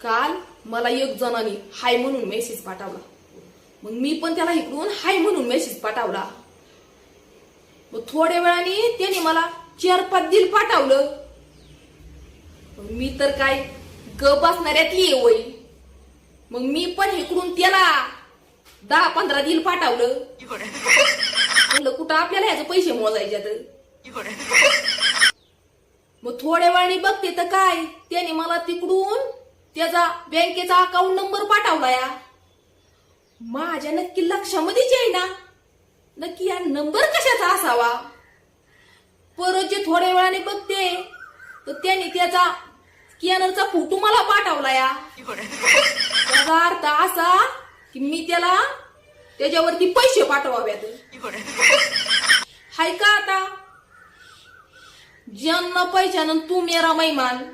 काल मला एक जणाने हाय म्हणून मेसेज पाठवला. मग मी पण त्याला इकडून हाय म्हणून मेसेज पाठवला. मग थोड्या वेळाने त्याने मला 4-5 दिल पाठवलं. मग मी तर काय गप बसणाऱ्यातली वय. मग मी पण इकडून त्याला 10-15 दिल पाठवलं. म्हणलं कुठं आपल्याला ह्याचे पैसे मोजायचे तर. मग थोड्या वेळाने बघते तर काय त्याने मला तिकडून त्याचा बँकेचा अकाउंट नंबर पाठवला. या माझ्या नक्की लक्षामध्येच येईना नक्की या नंबर कशाचा असावा. परत जे थोड्या वेळाने बघते तर त्याने त्याचा स्कॅनरचा फोटो मला पाठवला. या त्याचा अर्थ असा की मी त्याला त्याच्यावरती पैसे पाठवाव्यात. हाय का आता ज्यांना पैशानं तू मेरा मैमान.